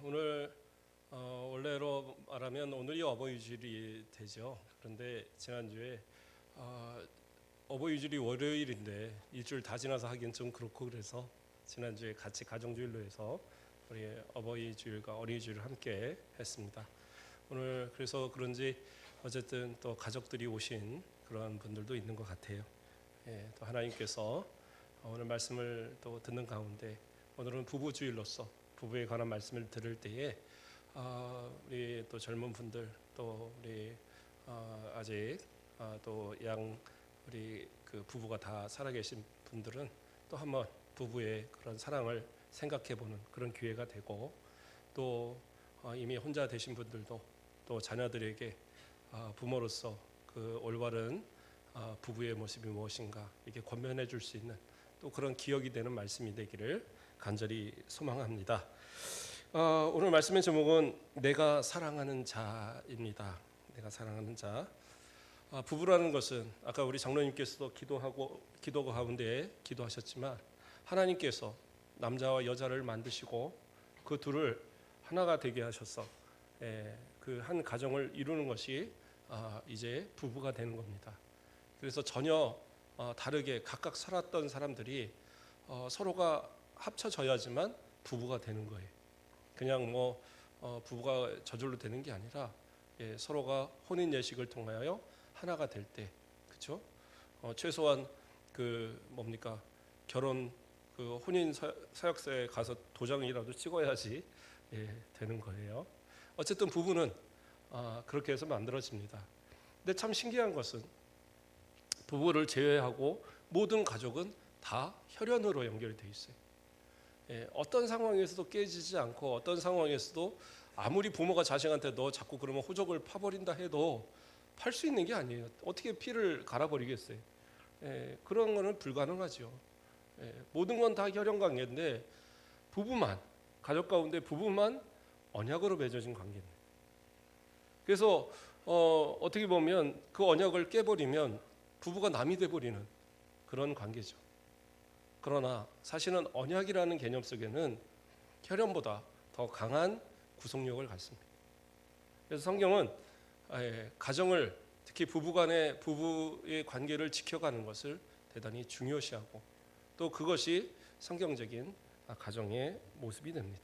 오늘 원래로 말하면 오늘이 어버이주일이 되죠. 그런데 지난주에 어버이주일이 월요일인데 일주일 다 지나서 하기엔 좀 그렇고 그래서 지난주에 같이 가정주일로 해서 우리 어버이주일과 어린이주일을 함께 했습니다. 오늘 그래서 그런지 어쨌든 또 가족들이 오신 그런 분들도 있는 것 같아요. 또 하나님께서 오늘 말씀을 또 듣는 가운데 오늘은 부부주일로서 부부에 관한 말씀을 들을 때에 우리 또 젊은 분들 또 우리 아직 또 우리 그 부부가 다 살아계신 분들은 또 한번 부부의 그런 사랑을 생각해보는 그런 기회가 되고 또 이미 혼자 되신 분들도 또 자녀들에게 부모로서 그 올바른 부부의 모습이 무엇인가 이렇게 권면해 줄 수 있는 또 그런 기억이 되는 말씀이 되기를 간절히 소망합니다. 오늘 말씀의 제목은 내가 사랑하는 자입니다. 내가 사랑하는 자. 부부라는 것은 아까 우리 장로님께서도 기도 가운데 기도하셨지만 하나님께서 남자와 여자를 만드시고 그 둘을 하나가 되게 하셔서 그 한 가정을 이루는 것이 이제 부부가 되는 겁니다. 그래서 전혀 다르게 각각 살았던 사람들이 서로가 합쳐져야지만 부부가 되는 거예요. 그냥 부부가 저절로 되는 게 아니라 서로가 혼인 예식을 통하여 하나가 될 때, 그렇죠? 최소한 그 결혼 그 혼인 서약서에 가서 도장이라도 찍어야지 되는 거예요. 어쨌든 부부는 그렇게 해서 만들어집니다. 근데 참 신기한 것은 부부를 제외하고 모든 가족은 다 혈연으로 연결이 돼 있어요. 어떤 상황에서도 깨지지 않고 어떤 상황에서도 아무리 부모가 자식한테 너 자꾸 그러면 호적을 파버린다 해도 팔 수 있는 게 아니에요. 어떻게 피를 갈아버리겠어요. 그런 거는 불가능하죠. 모든 건 다 혈연 관계인데 가족 가운데 부부만 언약으로 맺어진 관계입니다. 그래서 어떻게 보면 그 언약을 깨버리면 부부가 남이 돼버리는 그런 관계죠. 그러나 사실은 언약이라는 개념 속에는 혈연보다 더 강한 구속력을 갖습니다. 그래서 성경은 가정을 특히 부부의 관계를 지켜가는 것을 대단히 중요시하고 또 그것이 성경적인 가정의 모습이 됩니다.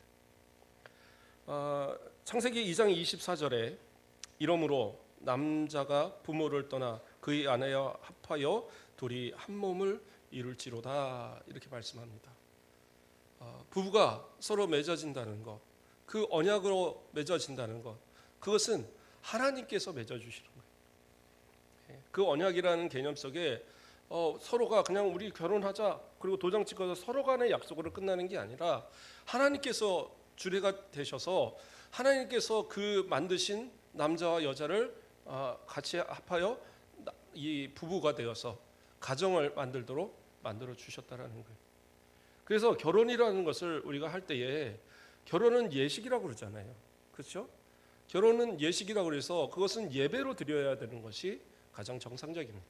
창세기 2장 24절에 이러므로 남자가 부모를 떠나 그의 아내와 합하여 둘이 한 몸을 이룰지로다 이렇게 말씀합니다. 부부가 서로 맺어진다는 것, 그 언약으로 맺어진다는 것, 그것은 하나님께서 맺어주시는 거예요. 그 언약이라는 개념 속에 서로가 그냥 우리 결혼하자 그리고 도장 찍어서 서로 간의 약속으로 끝나는 게 아니라 하나님께서 주례가 되셔서 하나님께서 그 만드신 남자와 여자를 같이 합하여 이 부부가 되어서 가정을 만들도록 만들어 주셨다라는 거예요. 그래서 결혼이라는 것을 우리가 할 때에 결혼은 예식이라고 그러잖아요. 그렇죠? 결혼은 예식이라고 그래서 그것은 예배로 드려야 되는 것이 가장 정상적입니다.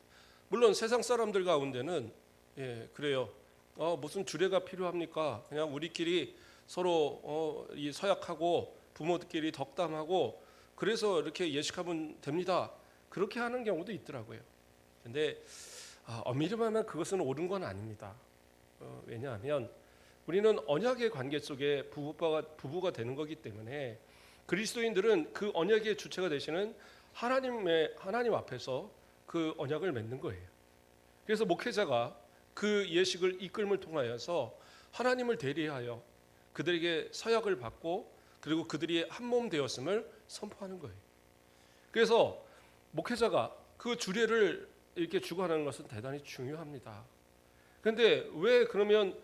물론 세상 사람들 가운데는 그래요. 무슨 주례가 필요합니까? 그냥 우리끼리 서로 이 서약하고 부모들끼리 덕담하고 그래서 이렇게 예식하면 됩니다. 그렇게 하는 경우도 있더라고요. 근데 엄밀히 말하면 그것은 옳은 건 아닙니다. 왜냐하면 우리는 언약의 관계 속에 부부가 되는 거기 때문에 그리스도인들은 그 언약의 주체가 되시는 하나님 앞에서 그 언약을 맺는 거예요. 그래서 목회자가 그 예식을 이끌음을 통하여서 하나님을 대리하여 그들에게 서약을 받고 그리고 그들이 한 몸 되었음을 선포하는 거예요. 그래서 목회자가 그 주례를 이렇게 주관하는 것은 대단히 중요합니다. 그런데 왜 그러면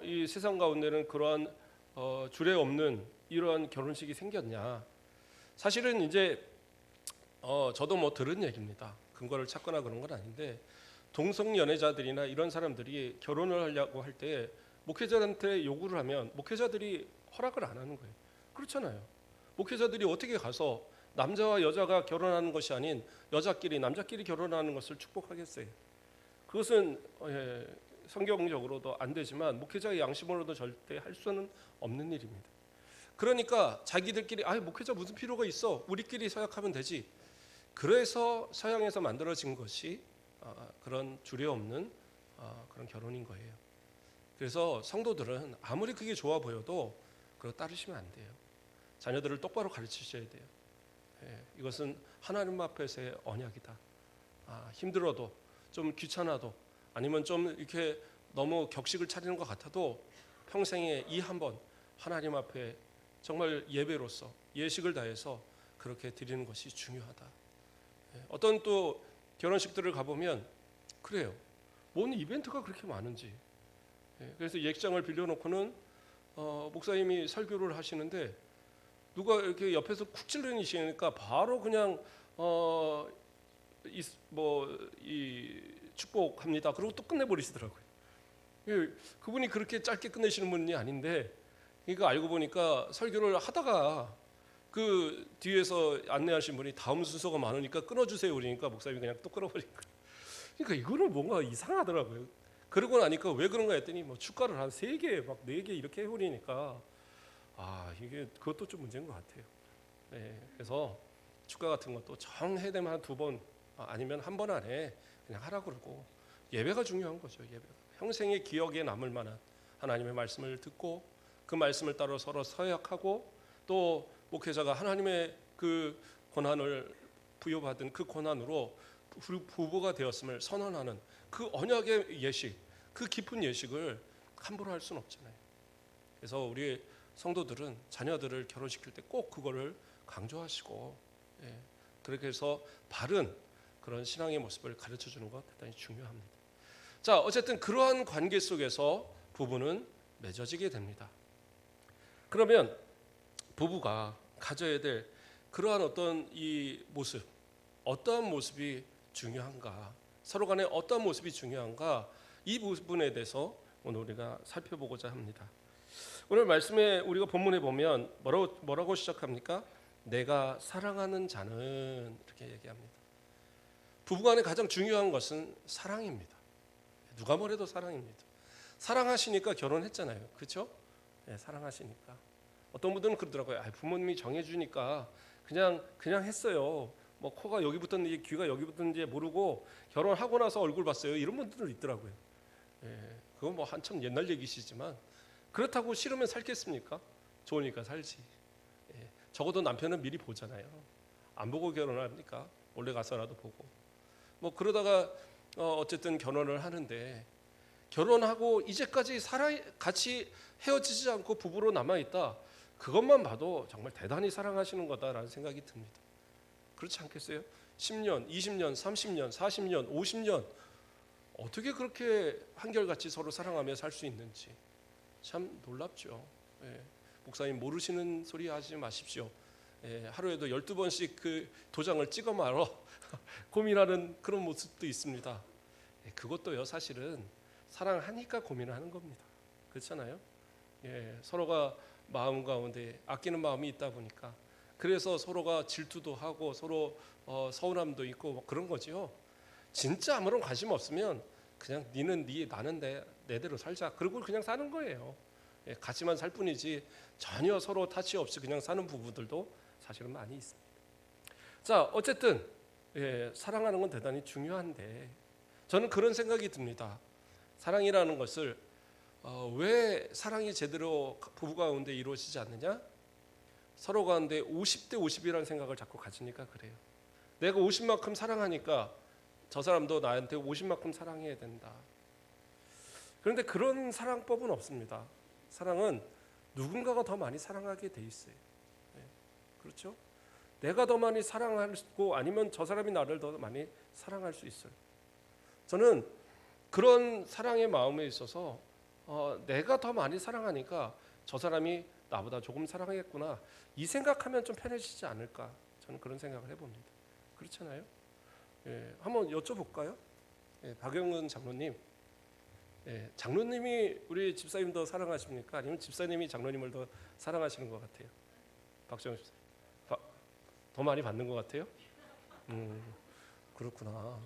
이 세상 가운데는 그러한 주례 없는 이러한 결혼식이 생겼냐? 사실은 이제 저도 들은 얘기입니다. 근거를 찾거나 그런 건 아닌데 동성 연애자들이나 이런 사람들이 결혼을 하려고 할 때 목회자한테 요구를 하면 목회자들이 허락을 안 하는 거예요. 그렇잖아요. 목회자들이 어떻게 가서 남자와 여자가 결혼하는 것이 아닌 남자끼리 결혼하는 것을 축복하겠어요. 그것은 성경적으로도 안 되지만 목회자의 양심으로도 절대 할 수는 없는 일입니다. 그러니까 자기들끼리 목회자 무슨 필요가 있어? 우리끼리 서약하면 되지. 그래서 서양에서 만들어진 것이 그런 주례없는 그런 결혼인 거예요. 그래서 성도들은 아무리 그게 좋아 보여도 그거 따르시면 안 돼요. 자녀들을 똑바로 가르치셔야 돼요. 이것은 하나님 앞에서의 언약이다. 힘들어도 좀 귀찮아도 아니면 좀 이렇게 너무 격식을 차리는 것 같아도 평생에 이 한 번 하나님 앞에 정말 예배로서 예식을 다해서 그렇게 드리는 것이 중요하다. 어떤 또 결혼식들을 가보면 그래요. 뭔 이벤트가 그렇게 많은지. 그래서 예식장을 빌려놓고는 목사님이 설교를 하시는데 누가 이렇게 옆에서 쿡 찔러니시니까 바로 그냥 이 축복합니다. 그리고 또 끝내버리시더라고요. 그분이 그렇게 짧게 끝내시는 분이 아닌데, 그러니까 알고 보니까 설교를 하다가 그 뒤에서 안내하신 분이 다음 순서가 많으니까 끊어주세요 그러니까 목사님이 그냥 또 끊어버린 거예요. 그러니까 이거는 뭔가 이상하더라고요. 그러고 나니까 왜 그런가 했더니 뭐 축가를 한 3개 막 4개 이렇게 해버리니까 이게 그것도 좀 문제인 것 같아요. 그래서 축가 같은 것도 정해야 되면 한 2번 아니면 한 번 안에 그냥 하라 그러고, 예배가 중요한 거죠. 예배가 평생의 기억에 남을 만한 하나님의 말씀을 듣고 그 말씀을 따라 서로 서약하고, 또 목회자가 하나님의 그 권한을 부여받은 그 권한으로 부부가 되었음을 선언하는 그 언약의 예식, 그 깊은 예식을 함부로 할 수는 없잖아요. 그래서 우리 성도들은 자녀들을 결혼시킬 때 꼭 그거를 강조하시고, 그렇게 해서 바른 그런 신앙의 모습을 가르쳐 주는 것 대단히 중요합니다. 자, 어쨌든 그러한 관계 속에서 부부는 맺어지게 됩니다. 그러면 부부가 가져야 될 그러한 어떤 이 모습, 어떠한 모습이 중요한가, 서로 간에 어떠한 모습이 중요한가, 이 부분에 대해서 오늘 우리가 살펴보고자 합니다. 오늘 말씀에 우리가 본문에 보면 뭐라고 시작합니까? 내가 사랑하는 자는, 이렇게 얘기합니다. 부부간에 가장 중요한 것은 사랑입니다. 누가 뭐래도 사랑입니다. 사랑하시니까 결혼했잖아요. 그렇죠? 사랑하시니까. 어떤 분들은 그러더라고요. 부모님이 정해주니까 그냥 했어요. 뭐 코가 여기 붙었는지 귀가 여기 붙었는지 모르고 결혼하고 나서 얼굴 봤어요. 이런 분들도 있더라고요. 그건 뭐 한참 옛날 얘기시지만, 그렇다고 싫으면 살겠습니까? 좋으니까 살지. 적어도 남편은 미리 보잖아요. 안 보고 결혼합니까? 몰래 가서라도 보고. 뭐 그러다가 어쨌든 결혼을 하는데, 결혼하고 이제까지 같이 헤어지지 않고 부부로 남아있다, 그것만 봐도 정말 대단히 사랑하시는 거다라는 생각이 듭니다. 그렇지 않겠어요? 10년, 20년, 30년, 40년, 50년 어떻게 그렇게 한결같이 서로 사랑하며 살 수 있는지 참 놀랍죠. 목사님 모르시는 소리 하지 마십시오. 하루에도 12번씩 그 도장을 찍어 말어 고민하는 그런 모습도 있습니다. 그것도요, 사실은 사랑하니까 고민을 하는 겁니다. 그렇잖아요? 서로가 마음 가운데 아끼는 마음이 있다 보니까, 그래서 서로가 질투도 하고 서로 서운함도 있고 뭐 그런 거죠. 진짜 아무런 관심 없으면 그냥 니는 니, 나는 내대로 살자, 그리고 그냥 사는 거예요. 같이만 살 뿐이지 전혀 서로 타치 없이 그냥 사는 부부들도 사실은 많이 있습니다. 자, 어쨌든 사랑하는 건 대단히 중요한데, 저는 그런 생각이 듭니다. 사랑이라는 것을 왜 사랑이 제대로 부부 가운데 이루어지지 않느냐? 서로 가운데 50대 50이라는 생각을 자꾸 가지니까 그래요. 내가 50만큼 사랑하니까 저 사람도 나한테 50만큼 사랑해야 된다. 그런데 그런 사랑법은 없습니다. 사랑은 누군가가 더 많이 사랑하게 돼 있어요. 그렇죠? 내가 더 많이 사랑하고, 아니면 저 사람이 나를 더 많이 사랑할 수 있어요. 저는 그런 사랑의 마음에 있어서 내가 더 많이 사랑하니까 저 사람이 나보다 조금 사랑하겠구나, 이 생각하면 좀 편해지지 않을까, 저는 그런 생각을 해봅니다. 그렇잖아요? 한번 여쭤볼까요? 박영은 장로님, 장로님이 우리 집사님 더 사랑하십니까? 아니면 집사님이 장로님을 더 사랑하시는 것 같아요? 박정희 집사님, 더 많이 받는 것 같아요? 그렇구나.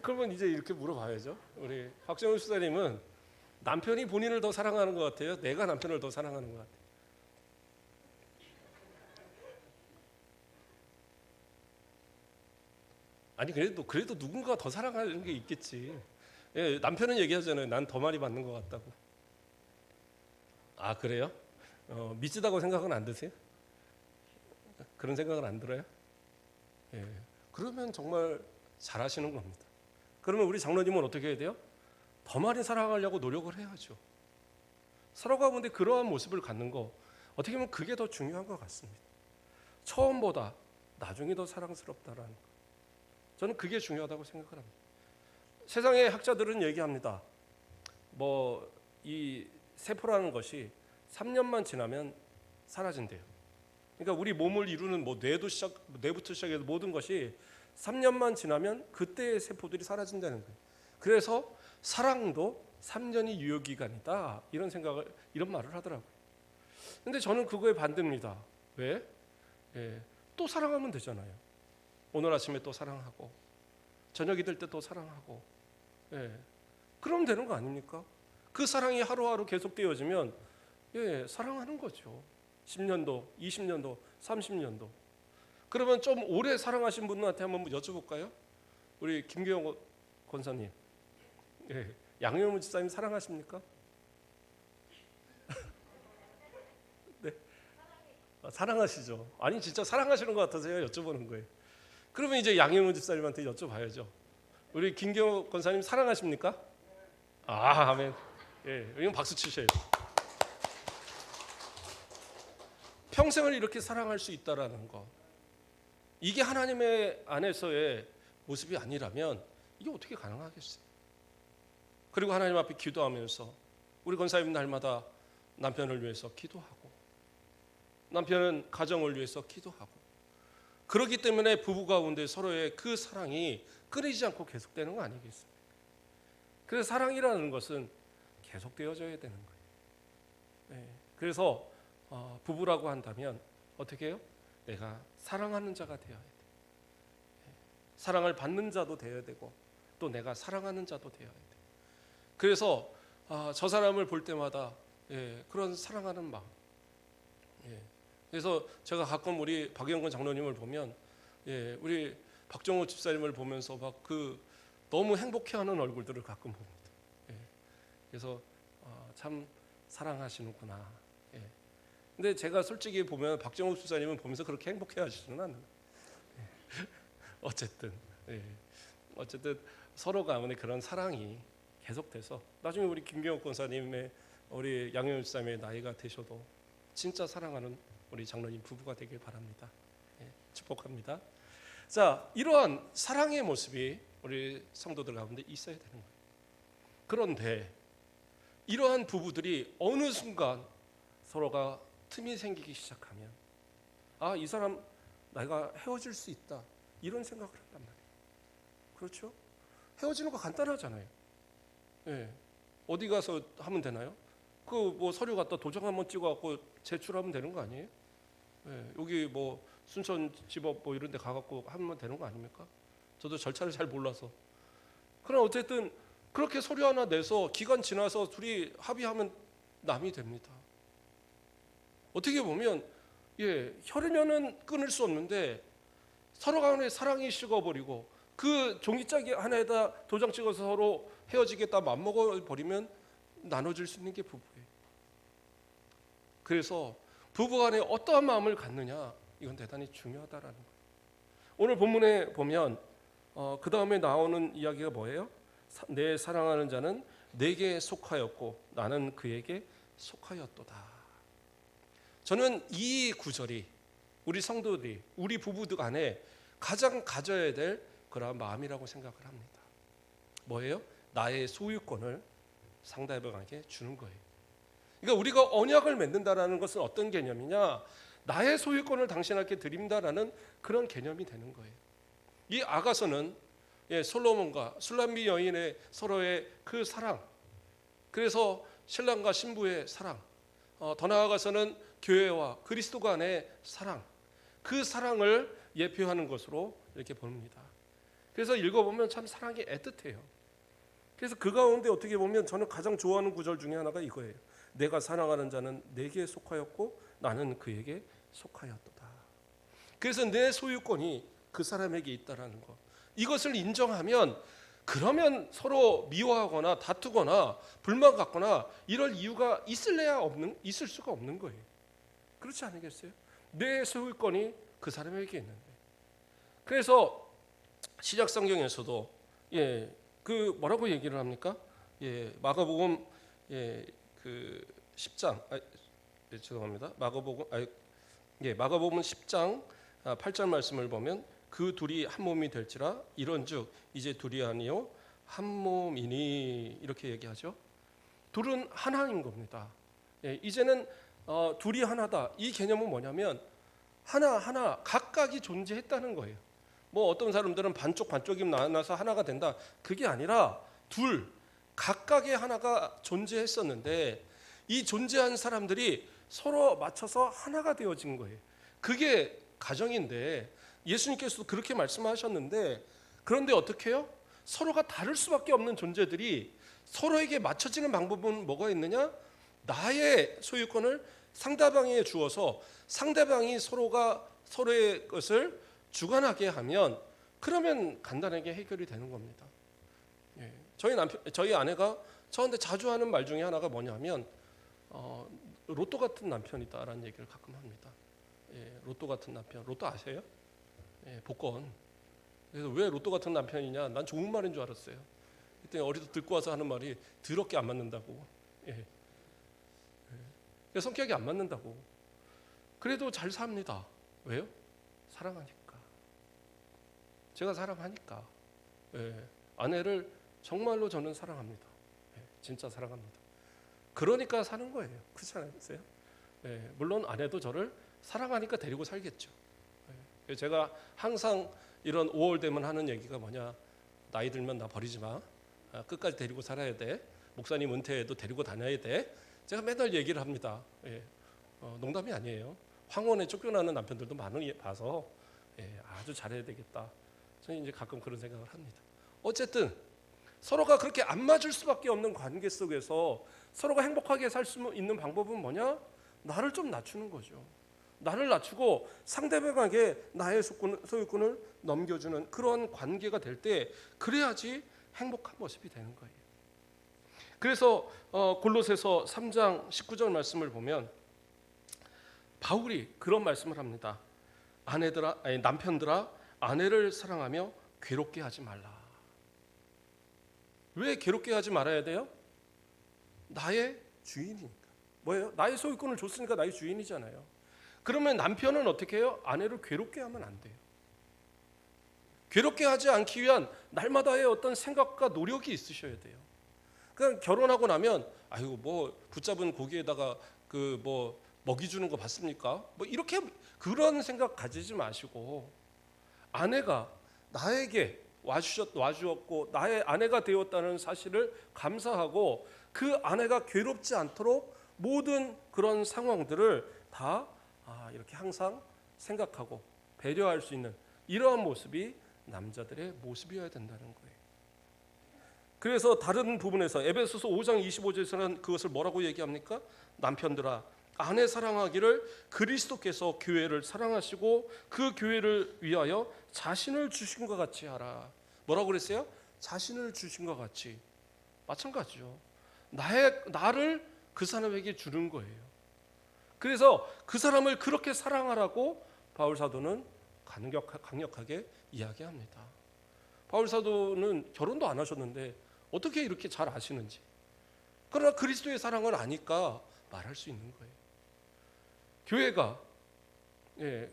그러면 이제 이렇게 물어봐야죠. 우리 박정희 집사님은 남편이 본인을 더 사랑하는 것 같아요? 내가 남편을 더 사랑하는 것 같아요? 아니 그래도 누군가 더 사랑하는 게 있겠지. 예, 남편은 얘기하잖아요. 난 더 많이 받는 것 같다고. 아 그래요? 미치다고 생각은 안 드세요? 그런 생각은 안 들어요? 예. 그러면 정말 잘하시는 겁니다. 그러면 우리 장로님은 어떻게 해야 돼요? 더 많이 사랑하려고 노력을 해야죠. 서로 가운데 그러한 모습을 갖는 거 어떻게 보면 그게 더 중요한 것 같습니다. 처음보다 나중이 더 사랑스럽다라는 거. 저는 그게 중요하다고 생각을 합니다. 세상의 학자들은 얘기합니다. 뭐 이 세포라는 것이 3년만 지나면 사라진대요. 그러니까 우리 몸을 이루는 뭐 뇌부터 시작해서 모든 것이 3년만 지나면 그때의 세포들이 사라진다는 거예요. 그래서 사랑도 3년이 유효 기간이다. 이런 말을 하더라고요. 근데 저는 그거에 반대입니다. 왜? 예, 또 사랑하면 되잖아요. 오늘 아침에 또 사랑하고 저녁이 될 때 또 사랑하고 예, 그러면 되는 거 아닙니까? 그 사랑이 하루하루 계속되어지면 예, 사랑하는 거죠. 10년도, 20년도, 30년도. 그러면 좀 오래 사랑하신 분한테 한번 여쭤볼까요? 우리 김경호 권사님, 예, 양효문 집사님 사랑하십니까? 네, 사랑하시죠. 아니 진짜 사랑하시는 것 같아서 제가 여쭤보는 거예요. 그러면 이제 양효문 집사님한테 여쭤봐야죠. 우리 김경호 권사님 사랑하십니까? 아, 아멘. 예, 이건 박수 치셔요. 평생을 이렇게 사랑할 수 있다라는 거. 이게 하나님의 안에서의 모습이 아니라면 이게 어떻게 가능하겠어요? 그리고 하나님 앞에 기도하면서 우리 권사님 날마다 남편을 위해서 기도하고 남편은 가정을 위해서 기도하고 그렇기 때문에 부부 가운데 서로의 그 사랑이 끊이지 않고 계속되는 거 아니겠습니까? 그래서 사랑이라는 것은 계속되어져야 되는 거예요. 네. 그래서 부부라고 한다면 어떻게 해요? 내가 사랑하는 자가 되어야 돼. 사랑을 받는 자도 되어야 되고 또 내가 사랑하는 자도 되어야 돼. 그래서 저 사람을 볼 때마다 그런 사랑하는 마음. 그래서 제가 가끔 우리 박영근 장로님을 보면 우리 박정호 집사님을 보면서 막 너무 행복해하는 얼굴들을 가끔 봅니다. 그래서 참 사랑하시는구나. 근데 제가 솔직히 보면 박정호 집사님은 보면서 그렇게 행복해하시지는 않는. 어쨌든 서로 가운데 그런 사랑이 계속돼서 나중에 우리 김경옥 권사님의 우리 양효연 집사님의 나이가 되셔도 진짜 사랑하는 우리 장로님 부부가 되길 바랍니다. 축복합니다. 자, 이러한 사랑의 모습이 우리 성도들 가운데 있어야 되는 거예요. 그런데 이러한 부부들이 어느 순간 서로가 틈이 생기기 시작하면 이 사람 내가 헤어질 수 있다 이런 생각을 한단 말이에요. 그렇죠? 헤어지는 거 간단하잖아요. 어디 가서 하면 되나요? 뭐 서류 갖다 도장 한번 찍어갖고 제출하면 되는 거 아니에요? 여기 뭐 순천지법 뭐 이런 데 가갖고 하면 되는 거 아닙니까? 저도 절차를 잘 몰라서. 그럼 어쨌든 그렇게 서류 하나 내서 기간 지나서 둘이 합의하면 남이 됩니다. 어떻게 보면 혈연은 끊을 수 없는데 서로 간에 사랑이 식어버리고 그 종이짝이 하나에다 도장 찍어서 서로 헤어지겠다 맘먹어 버리면 나눠질 수 있는 게 부부예요. 그래서 부부간에 어떠한 마음을 갖느냐 이건 대단히 중요하다라는 거예요. 오늘 본문에 보면 그 다음에 나오는 이야기가 뭐예요? 내 사랑하는 자는 내게 속하였고 나는 그에게 속하였도다. 저는 이 구절이 우리 성도들이 우리 부부들 간에 가장 가져야 될 그런 마음이라고 생각을 합니다. 뭐예요? 나의 소유권을 상대방에게 주는 거예요. 그러니까 우리가 언약을 맺는다라는 것은 어떤 개념이냐? 나의 소유권을 당신에게 드린다라는 그런 개념이 되는 거예요. 이 아가서는 솔로몬과 술람비 여인의 서로의 그 사랑, 그래서 신랑과 신부의 사랑, 더 나아가서는 교회와 그리스도 간의 사랑, 그 사랑을 예표하는 것으로 이렇게 봅니다. 그래서 읽어보면 참 사랑이 애틋해요. 그래서 그 가운데 어떻게 보면 저는 가장 좋아하는 구절 중에 하나가 이거예요. 내가 사랑하는 자는 내게 속하였고 나는 그에게 속하였도다. 그래서 내 소유권이 그 사람에게 있다라는 것, 이것을 인정하면 그러면 서로 미워하거나 다투거나 불만 갖거나 이럴 이유가 있을 수가 없는 거예요. 그렇지 않겠어요? 내 소유권이 그 사람에게 있는데. 그래서 신약 성경에서도 그 뭐라고 얘기를 합니까? 마가복음 그 10장 죄송합니다. 마가복음 10장 8절 말씀을 보면 그 둘이 한 몸이 될지라 이런즉 이제 둘이 아니요 한 몸이니 이렇게 얘기하죠. 둘은 하나인 겁니다. 이제는 둘이 하나다. 이 개념은 뭐냐면 하나 각각이 존재했다는 거예요. 뭐 어떤 사람들은 반쪽이 나눠서 하나가 된다. 그게 아니라 둘 각각의 하나가 존재했었는데 이 존재한 사람들이 서로 맞춰서 하나가 되어진 거예요. 그게 가정인데 예수님께서도 그렇게 말씀하셨는데 그런데 어떻게 해요? 서로가 다를 수밖에 없는 존재들이 서로에게 맞춰지는 방법은 뭐가 있느냐? 나의 소유권을 상대방에게 주어서 상대방이 서로의 것을 주관하게 하면 그러면 간단하게 해결이 되는 겁니다. 저희 아내가 저한테 자주 하는 말 중에 하나가 뭐냐면 로또 같은 남편이다라는 얘기를 가끔 합니다. 로또 같은 남편. 로또 아세요? 복권. 그래서 왜 로또 같은 남편이냐? 난 좋은 말인 줄 알았어요. 그때 어디서 듣고 와서 하는 말이 더럽게 안 맞는다고. 성격이 안 맞는다고. 그래도 잘 삽니다. 왜요? 사랑하니까. 제가 사랑하니까. 아내를 정말로 저는 사랑합니다. 진짜 사랑합니다. 그러니까 사는 거예요. 그렇지 않으세요? 물론 아내도 저를 사랑하니까 데리고 살겠죠. 제가 항상 이런 5월 되면 하는 얘기가 뭐냐? 나이 들면 나 버리지 마. 끝까지 데리고 살아야 돼. 목사님 은퇴해도 데리고 다녀야 돼. 제가 맨날 얘기를 합니다. 농담이 아니에요. 황혼에 쫓겨나는 남편들도 많이 봐서 아주 잘해야 되겠다. 저는 이제 가끔 그런 생각을 합니다. 어쨌든 서로가 그렇게 안 맞을 수밖에 없는 관계 속에서 서로가 행복하게 살 수 있는 방법은 뭐냐? 나를 좀 낮추는 거죠. 나를 낮추고 상대방에게 나의 소유권을 넘겨주는 그런 관계가 될 때 그래야지 행복한 모습이 되는 거예요. 그래서 골로새서 3장 19절 말씀을 보면 바울이 그런 말씀을 합니다. 남편들아 아내를 사랑하며 괴롭게 하지 말라. 왜 괴롭게 하지 말아야 돼요? 나의 주인이니까. 뭐예요? 나의 소유권을 줬으니까 나의 주인이잖아요. 그러면 남편은 어떻게 해요? 아내를 괴롭게 하면 안 돼요. 괴롭게 하지 않기 위한 날마다의 어떤 생각과 노력이 있으셔야 돼요. 그냥 결혼하고 나면 아이고 뭐 붙잡은 고기에다가 그 뭐 먹이 주는 거 봤습니까? 뭐 이렇게 그런 생각 가지지 마시고 아내가 나에게 와주었고 나의 아내가 되었다는 사실을 감사하고 그 아내가 괴롭지 않도록 모든 그런 상황들을 다 이렇게 항상 생각하고 배려할 수 있는 이러한 모습이 남자들의 모습이어야 된다는 거예요. 그래서 다른 부분에서 에베소서 5장 25절에서는 그것을 뭐라고 얘기합니까? 남편들아 아내 사랑하기를 그리스도께서 교회를 사랑하시고 그 교회를 위하여 자신을 주신 것 같이 하라. 뭐라고 그랬어요? 자신을 주신 것 같이. 마찬가지죠. 나를 그 사람에게 주는 거예요. 그래서 그 사람을 그렇게 사랑하라고 바울 사도는 강력하게 이야기합니다. 바울 사도는 결혼도 안 하셨는데 어떻게 이렇게 잘 아시는지. 그러나 그리스도의 사랑을 아니까 말할 수 있는 거예요. 교회가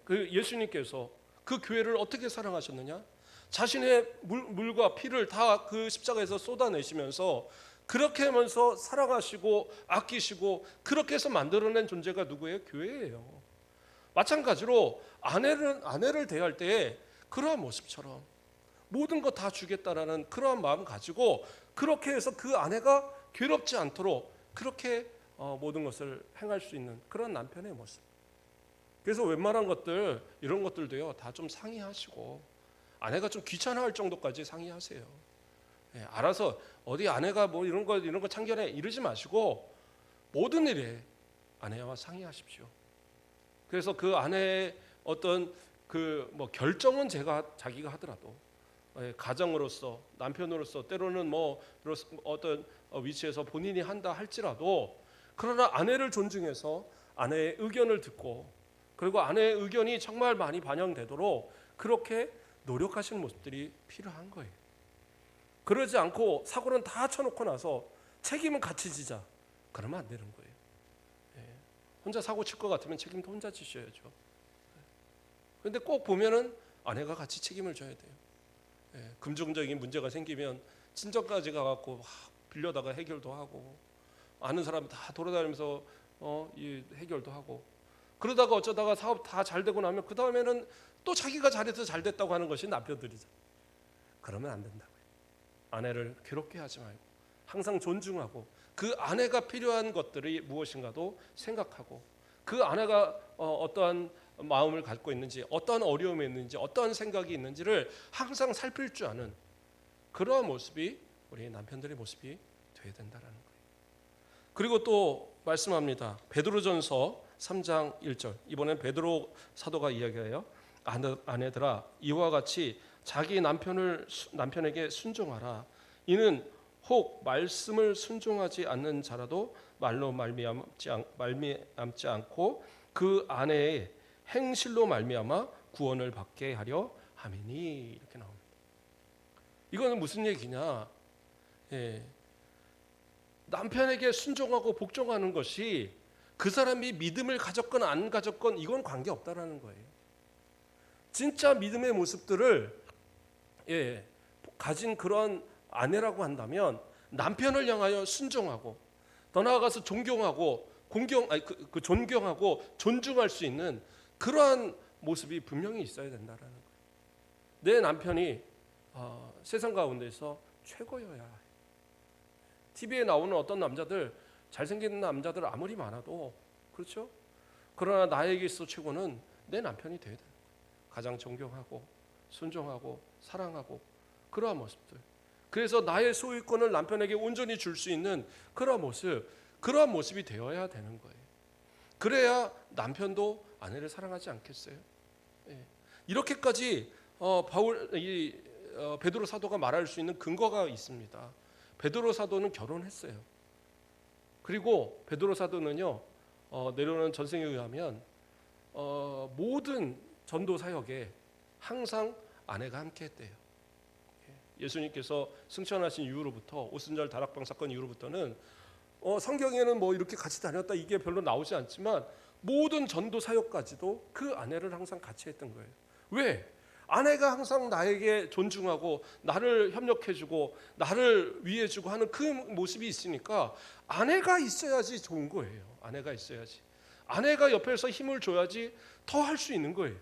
그 예수님께서 그 교회를 어떻게 사랑하셨느냐? 자신의 물과 피를 다 그 십자가에서 쏟아내시면서 그렇게 하면서 사랑하시고 아끼시고 그렇게 해서 만들어낸 존재가 누구예요? 교회예요. 마찬가지로 아내를 대할 때에 그러한 모습처럼 모든 거 다 주겠다라는 그러한 마음 가지고 그렇게 해서 그 아내가 괴롭지 않도록 그렇게 모든 것을 행할 수 있는 그런 남편의 모습. 그래서 웬만한 것들 이런 것들도요 다 좀 상의하시고 아내가 좀 귀찮아할 정도까지 상의하세요. 알아서 어디 아내가 뭐 이런 거 참견해 이러지 마시고 모든 일에 아내와 상의하십시오. 그래서 그 아내의 어떤 그 뭐 결정은 자기가 하더라도 가장으로서 남편으로서 때로는 뭐 어떤 위치에서 본인이 한다 할지라도 그러나 아내를 존중해서 아내의 의견을 듣고 그리고 아내의 의견이 정말 많이 반영되도록 그렇게 노력하시는 모습들이 필요한 거예요. 그러지 않고 사고는 다 쳐놓고 나서 책임은 같이 지자. 그러면 안 되는 거예요. 혼자 사고 칠 것 같으면 책임도 혼자 지셔야죠. 그런데 꼭 보면은 아내가 같이 책임을 져야 돼요. 금전적인 문제가 생기면 친정까지 가갖고 빌려다가 해결도 하고 아는 사람 다 돌아다니면서 이 해결도 하고 그러다가 어쩌다가 사업 다 잘 되고 나면 그 다음에는 또 자기가 잘해서 잘 됐다고 하는 것이 남편들이죠. 그러면 안 된다고요. 아내를 괴롭게 하지 말고 항상 존중하고 그 아내가 필요한 것들이 무엇인가도 생각하고 그 아내가 어떠한 마음을 갖고 있는지 어떠한 어려움이 있는지 어떠한 생각이 있는지를 항상 살필 줄 아는 그러한 모습이 우리 남편들의 모습이 되어야 된다라는 거예요. 그리고 또 말씀합니다. 베드로전서 3장 1절 이번엔 베드로 사도가 이야기해요. 아내들아 이와 같이 자기 남편에게 순종하라. 이는 혹 말씀을 순종하지 않는 자라도 말로 말미암지 않고 그 아내의 행실로 말미암아 구원을 받게 하려 함이니 이렇게 나옵니다. 이거는 무슨 얘기냐? 남편에게 순종하고 복종하는 것이 그 사람이 믿음을 가졌건 안 가졌건 이건 관계없다라는 거예요. 진짜 믿음의 모습들을 가진 그런 아내라고 한다면 남편을 향하여 순종하고 더 나아가서 존경하고 존경하고 존중할 수 있는 그러한 모습이 분명히 있어야 된다라는 거예요. 내 남편이 세상 가운데서 최고여야 해요. TV에 나오는 어떤 남자들 잘생긴 남자들 아무리 많아도 그렇죠? 그러나 나에게 있어 최고는 내 남편이 돼야 돼요. 가장 존경하고 순종하고 사랑하고 그러한 모습들. 그래서 나의 소유권을 남편에게 온전히 줄 수 있는 그러한 모습이 되어야 되는 거예요. 그래야 남편도 아내를 사랑하지 않겠어요? 이렇게까지 베드로 사도가 말할 수 있는 근거가 있습니다. 베드로 사도는 결혼했어요. 그리고 베드로 사도는요 내려오는 전생에 의하면 모든 전도 사역에 항상 아내가 함께했대요. 예수님께서 승천하신 이후로부터 오순절 다락방 사건 이후로부터는 성경에는 뭐 이렇게 같이 다녔다 이게 별로 나오지 않지만 모든 전도 사역까지도 그 아내를 항상 같이 했던 거예요. 왜? 아내가 항상 나에게 존중하고 나를 협력해주고 나를 위해주고 하는 그 모습이 있으니까 아내가 있어야지 좋은 거예요. 아내가 있어야지. 아내가 옆에서 힘을 줘야지 더 할 수 있는 거예요.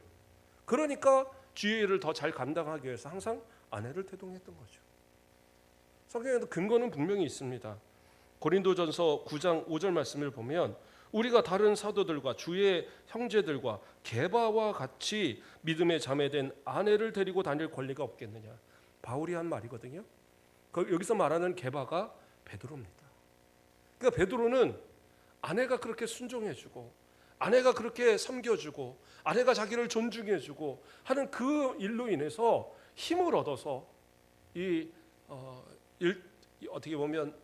그러니까 주의 일을 더 잘 감당하기 위해서 항상 아내를 태동했던 거죠. 성경에도 근거는 분명히 있습니다. 고린도전서 9장 5절 말씀을 보면 우리가 다른 사도들과 주의 형제들과 게바와 같이 믿음의 자매된 아내를 데리고 다닐 권리가 없겠느냐. 바울이 한 말이거든요. 여기서 말하는 게바가 베드로입니다. 그러니까 베드로는 아내가 그렇게 순종해주고 아내가 그렇게 섬겨주고 아내가 자기를 존중해주고 하는 그 일로 인해서 힘을 얻어서 어떻게 보면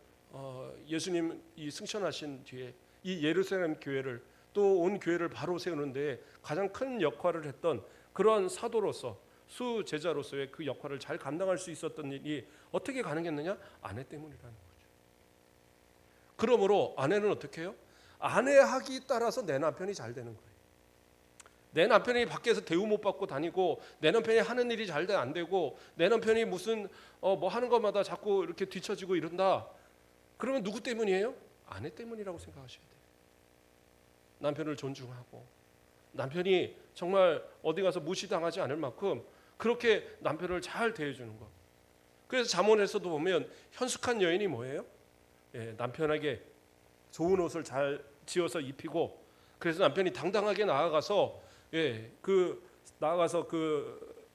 예수님 승천하신 뒤에 이 예루살렘 교회를 또 온 교회를 바로 세우는데 가장 큰 역할을 했던 그런 사도로서 수제자로서의 그 역할을 잘 감당할 수 있었던 일이 어떻게 가능했느냐? 아내 때문이라는 거죠. 그러므로 아내는 어떻게 해요? 아내 하기 따라서 내 남편이 잘 되는 거예요. 내 남편이 밖에서 대우 못 받고 다니고 내 남편이 하는 일이 잘 안 되고 내 남편이 무슨 뭐 하는 것마다 자꾸 이렇게 뒤처지고 이런다. 그러면 누구 때문이에요? 아내 때문이라고 생각하셔야 돼요. 남편을 존중하고 남편이 정말 어디 가서 무시당하지 않을 만큼 그렇게 남편을 잘 대해주는 것. 그래서 잠언에서도 보면 현숙한 여인이 뭐예요? 남편에게 좋은 옷을 잘 지어서 입히고 그래서 남편이 당당하게 나아가서 나아가서 그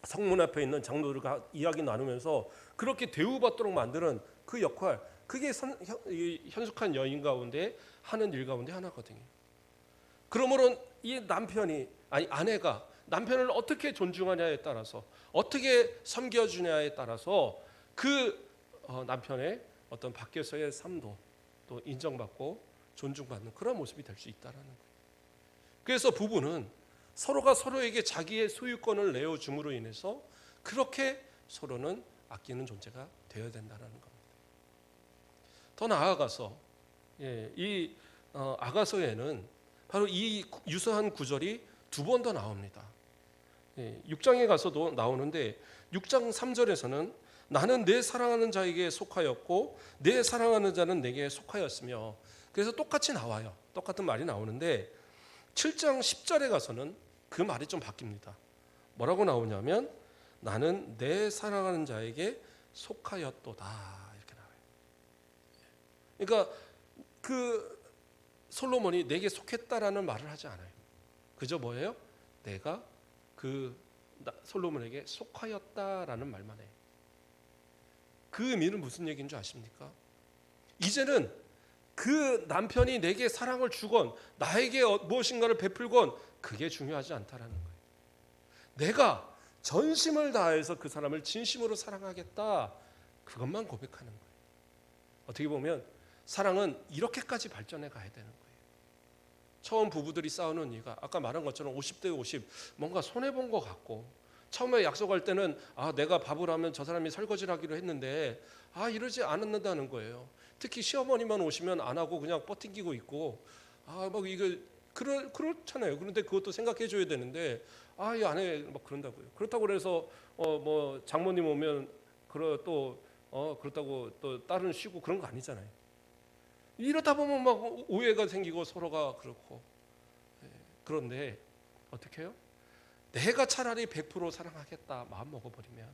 성문 앞에 있는 장로들과 이야기 나누면서 그렇게 대우받도록 만드는 그 역할, 그게 현숙한 여인 가운데 하는 일 가운데 하나거든요. 그러므로 이 아내가 남편을 어떻게 존중하냐에 따라서, 어떻게 섬겨주냐에 따라서 그 남편의 어떤 밖에서의 삶도 또 인정받고 존중받는 그런 모습이 될 수 있다는 거예요. 그래서 부부는 서로가 서로에게 자기의 소유권을 내어줌으로 인해서 그렇게 서로는 아끼는 존재가 되어야 된다는 겁니다. 더 나아가서 이 아가서에는 바로 이 유사한 구절이 두 번 더 나옵니다. 6장에 가서도 나오는데 6장 3절에서는 나는 내 사랑하는 자에게 속하였고 내 사랑하는 자는 내게 속하였으며, 그래서 똑같이 나와요. 똑같은 말이 나오는데 7장 10절에 가서는 그 말이 좀 바뀝니다. 뭐라고 나오냐면 나는 내 사랑하는 자에게 속하였도다 이렇게 나와요. 그러니까 그 솔로몬이 내게 속했다라는 말을 하지 않아요. 그저 뭐예요? 내가 그 솔로몬에게 속하였다라는 말만 해요. 그 의미는 무슨 얘기인 줄 아십니까? 이제는 그 남편이 내게 사랑을 주건 나에게 무엇인가를 베풀건 그게 중요하지 않다라는 거예요. 내가 전심을 다해서 그 사람을 진심으로 사랑하겠다, 그것만 고백하는 거예요. 어떻게 보면 사랑은 이렇게까지 발전해 가야 되는 거예요. 처음 부부들이 싸우는 이유가 아까 말한 것처럼 50대 50 뭔가 손해본 것 같고, 처음에 약속할 때는 내가 밥을 하면 저 사람이 설거지를 하기로 했는데 이러지 않는다는 거예요. 특히 시어머니만 오시면 안 하고 그냥 버팅기고 있고 막 이거 그렇잖아요. 그런데 그것도 생각해 줘야 되는데 이 아내 막 그런다고요. 그렇다고 그래서 뭐 장모님 오면 그렇다고 또 딸은 쉬고 그런 거 아니잖아요. 이러다 보면 막 오해가 생기고 서로가 그렇고. 그런데 어떻게 해요? 내가 차라리 100% 사랑하겠다 마음 먹어버리면,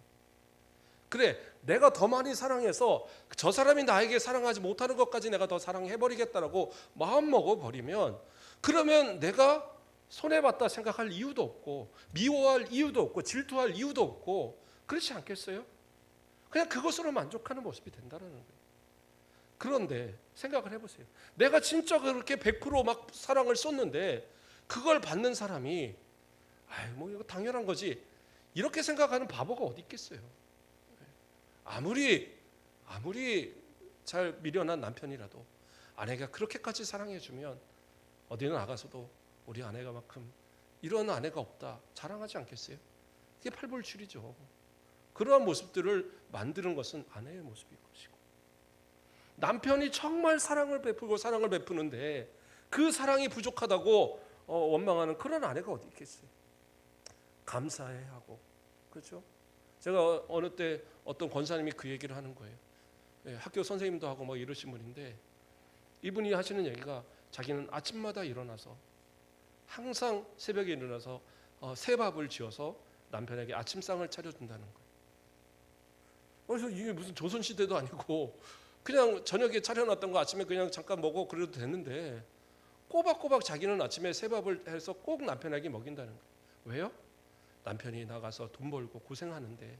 그래 내가 더 많이 사랑해서 저 사람이 나에게 사랑하지 못하는 것까지 내가 더 사랑해버리겠다라고 마음 먹어버리면, 그러면 내가 손해봤다 생각할 이유도 없고 미워할 이유도 없고 질투할 이유도 없고, 그렇지 않겠어요? 그냥 그것으로 만족하는 모습이 된다는 거예요. 그런데 생각을 해보세요. 내가 진짜 그렇게 100%막 사랑을 쏟는데 그걸 받는 사람이 뭐 이거 당연한 거지 이렇게 생각하는 바보가 어디 있겠어요? 아무리 잘 미련한 남편이라도 아내가 그렇게까지 사랑해주면 어디는 나가서도 우리 아내가만큼 이런 아내가 없다 자랑하지 않겠어요? 그게 팔불출이죠. 그러한 모습들을 만드는 것은 아내의 모습일 것이고, 남편이 정말 사랑을 베푸는데 그 사랑이 부족하다고 원망하는 그런 아내가 어디 있겠어요? 감사해 하고, 그렇죠? 제가 어느 때 어떤 권사님이 그 얘기를 하는 거예요. 학교 선생님도 하고 막 이러신 분인데, 이분이 하시는 얘기가 자기는 아침마다 일어나서 항상 새벽에 일어나서 새밥을 지어서 남편에게 아침상을 차려준다는 거예요. 그래서 이게 무슨 조선시대도 아니고 그냥 저녁에 차려놨던 거 아침에 그냥 잠깐 먹어 그래도 되는데 꼬박꼬박 자기는 아침에 새밥을 해서 꼭 남편에게 먹인다는 거예요. 왜요? 남편이 나가서 돈 벌고 고생하는데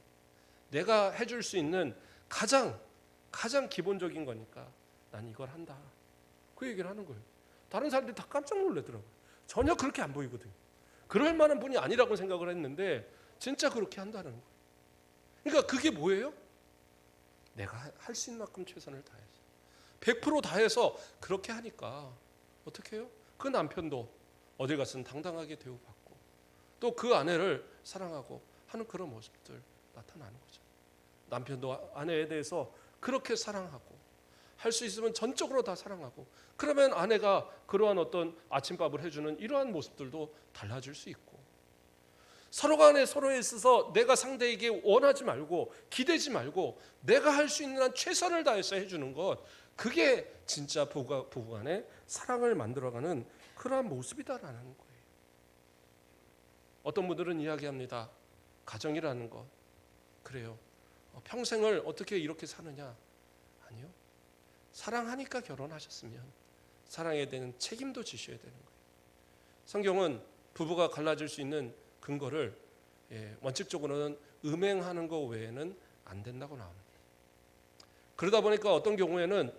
내가 해줄 수 있는 가장 기본적인 거니까 난 이걸 한다, 그 얘기를 하는 거예요. 다른 사람들이 다 깜짝 놀라더라고요. 전혀 그렇게 안 보이거든요. 그럴 만한 분이 아니라고 생각을 했는데 진짜 그렇게 한다는 거예요. 그러니까 그게 뭐예요? 내가 할 수 있는 만큼 최선을 다해서 100% 다해서 그렇게 하니까 어떻게 해요? 그 남편도 어딜 갔든 당당하게 대우받고 또 그 아내를 사랑하고 하는 그런 모습들 나타나는 거죠. 남편도 아내에 대해서 그렇게 사랑하고 할 수 있으면 전적으로 다 사랑하고, 그러면 아내가 그러한 어떤 아침밥을 해주는 이러한 모습들도 달라질 수 있고, 서로 간에 서로에 있어서 내가 상대에게 원하지 말고 기대지 말고 내가 할 수 있는 한 최선을 다해서 해주는 것, 그게 진짜 부부 간의 사랑을 만들어가는 그러한 모습이다라는 거예요. 어떤 분들은 이야기합니다. 가정이라는 것, 그래요, 평생을 어떻게 이렇게 사느냐. 아니요, 사랑하니까 결혼하셨으면 사랑에 대한 책임도 지셔야 되는 거예요. 성경은 부부가 갈라질 수 있는 근거를 원칙적으로는 음행하는 것 외에는 안 된다고 나옵니다. 그러다 보니까 어떤 경우에는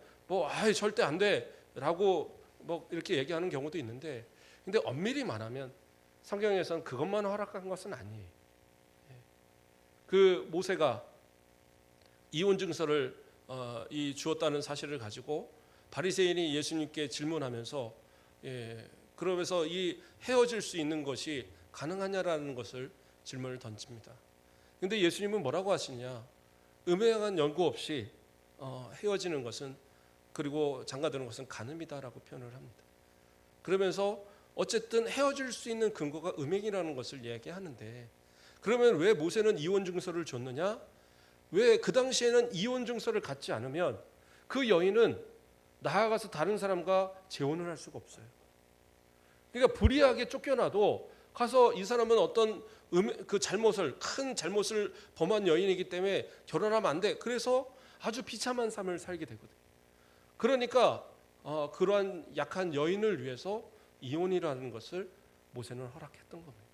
절대 안 돼라고 뭐 이렇게 얘기하는 경우도 있는데, 근데 엄밀히 말하면 성경에서는 그것만 허락한 것은 아니에요. 그 모세가 이혼 증서를 주었다는 사실을 가지고 바리새인이 예수님께 질문하면서 그러면서 이 헤어질 수 있는 것이 가능하냐라는 것을 질문을 던집니다. 근데 예수님은 뭐라고 하시냐? 음행한 연고 없이 헤어지는 것은, 그리고 장가드는 것은 간음이다라고 표현을 합니다. 그러면서 어쨌든 헤어질 수 있는 근거가 음행이라는 것을 얘기하는데, 그러면 왜 모세는 이혼 증서를 줬느냐? 왜 그 당시에는 이혼 증서를 갖지 않으면 그 여인은 나아가서 다른 사람과 재혼을 할 수가 없어요. 그러니까 불의하게 쫓겨나도 가서 이 사람은 어떤 큰 잘못을 범한 여인이기 때문에 결혼하면 안 돼. 그래서 아주 비참한 삶을 살게 되거든요. 그러니까 그러한 약한 여인을 위해서 이혼이라는 것을 모세는 허락했던 겁니다.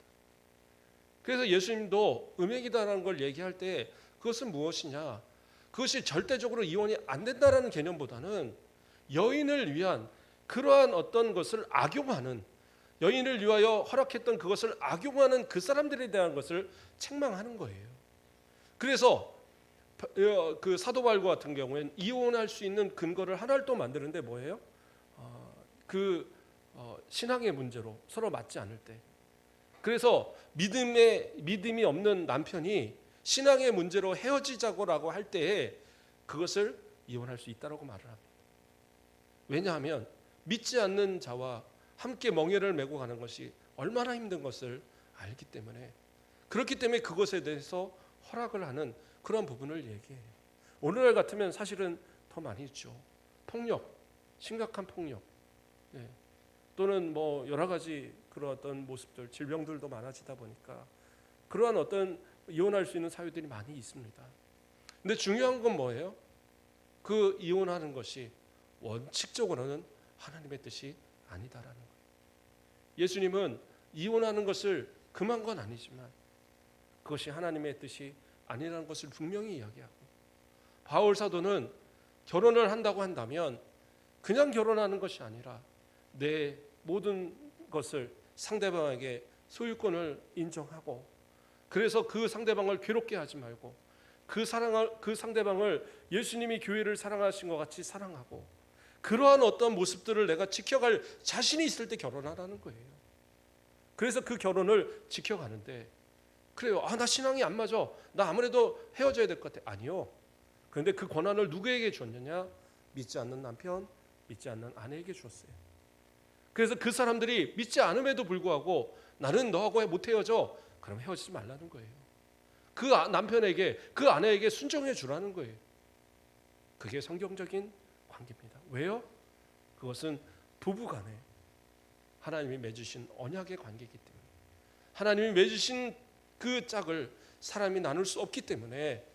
그래서 예수님도 음행이다라는 걸 얘기할 때 그것은 무엇이냐? 그것이 절대적으로 이혼이 안 된다라는 개념보다는 여인을 위한 그러한 어떤 것을 악용하는, 여인을 위하여 허락했던 그것을 악용하는 그 사람들에 대한 것을 책망하는 거예요. 그래서 그 사도 바울과 같은 경우에는 이혼할 수 있는 근거를 하나를 또 만드는데 뭐예요? 신앙의 문제로 서로 맞지 않을 때. 그래서 믿음이 없는 남편이 신앙의 문제로 헤어지자고라고 할 때에 그것을 이혼할 수 있다라고 말을 합니다. 왜냐하면 믿지 않는 자와 함께 멍에를 메고 가는 것이 얼마나 힘든 것을 알기 때문에, 그렇기 때문에 그것에 대해서 허락을 하는 그런 부분을 얘기해요. 오늘날 같으면 사실은 더 많이 있죠. 폭력, 심각한 폭력, 또는 뭐 여러 가지 그런 어떤 모습들, 질병들도 많아지다 보니까 그러한 어떤 이혼할 수 있는 사유들이 많이 있습니다. 근데 중요한 건 뭐예요? 그 이혼하는 것이 원칙적으로는 하나님의 뜻이 아니다라는 거예요. 예수님은 이혼하는 것을 금한 건 아니지만 그것이 하나님의 뜻이 아니라는 것을 분명히 이야기하고, 바울 사도는 결혼을 한다고 한다면 그냥 결혼하는 것이 아니라 내 모든 것을 상대방에게 소유권을 인정하고, 그래서 그 상대방을 괴롭게 하지 말고 그 상대방을 예수님이 교회를 사랑하신 것 같이 사랑하고, 그러한 어떤 모습들을 내가 지켜갈 자신이 있을 때 결혼하라는 거예요. 그래서 그 결혼을 지켜가는데, 그래요, 나 신앙이 안 맞아, 나 아무래도 헤어져야 될 것 같아. 아니요. 그런데 그 권한을 누구에게 줬느냐? 믿지 않는 남편, 믿지 않는 아내에게 줬어요. 그래서 그 사람들이 믿지 않음에도 불구하고 나는 너하고 못 헤어져, 그럼 헤어지지 말라는 거예요. 그 남편에게, 그 아내에게 순종해 주라는 거예요. 그게 성경적인 관계입니다. 왜요? 그것은 부부간에 하나님이 맺으신 언약의 관계이기 때문에, 하나님이 맺으신 그 짝을 사람이 나눌 수 없기 때문에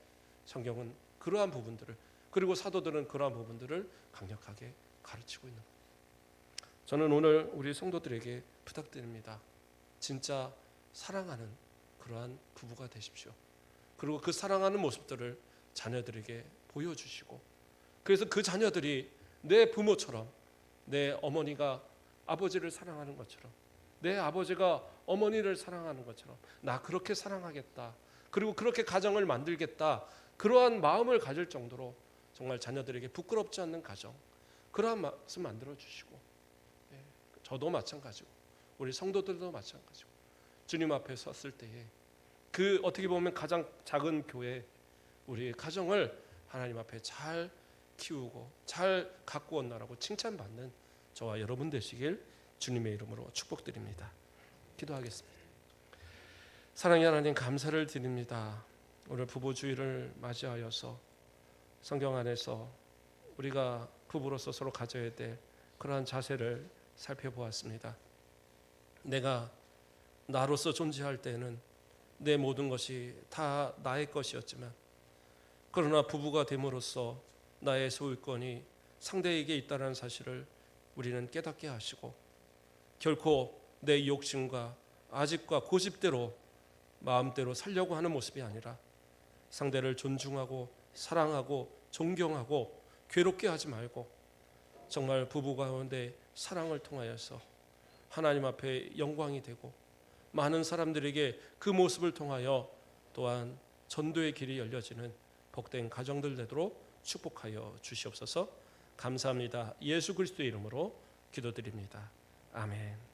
성경은 그러한 부분들을, 그리고 사도들은 그러한 부분들을 강력하게 가르치고 있는 겁니다. 저는 오늘 우리 성도들에게 부탁드립니다. 진짜 사랑하는 그러한 부부가 되십시오. 그리고 그 사랑하는 모습들을 자녀들에게 보여주시고, 그래서 그 자녀들이 내 부모처럼, 내 어머니가 아버지를 사랑하는 것처럼, 내 아버지가 어머니를 사랑하는 것처럼 나 그렇게 사랑하겠다, 그리고 그렇게 가정을 만들겠다, 그러한 마음을 가질 정도로 정말 자녀들에게 부끄럽지 않는 가정, 그러한 말씀 만들어 주시고, 저도 마찬가지고 우리 성도들도 마찬가지고 주님 앞에 섰을 때에 그 어떻게 보면 가장 작은 교회, 우리 가정을 하나님 앞에 잘 키우고 잘 갖고 온다라고 칭찬받는 저와 여러분 되시길 주님의 이름으로 축복드립니다. 기도하겠습니다. 사랑의 하나님, 감사를 드립니다. 오늘 부부주의를 맞이하여서 성경 안에서 우리가 부부로서 서로 가져야 될 그러한 자세를 살펴보았습니다. 내가 나로서 존재할 때는 내 모든 것이 다 나의 것이었지만, 그러나 부부가 됨으로써 나의 소유권이 상대에게 있다는 사실을 우리는 깨닫게 하시고, 결코 내 욕심과 아집과 고집대로 마음대로 살려고 하는 모습이 아니라 상대를 존중하고 사랑하고 존경하고 괴롭게 하지 말고, 정말 부부 가운데 사랑을 통하여서 하나님 앞에 영광이 되고 많은 사람들에게 그 모습을 통하여 또한 전도의 길이 열려지는 복된 가정들 되도록 축복하여 주시옵소서. 감사합니다. 예수 그리스도의 이름으로 기도드립니다. 아멘.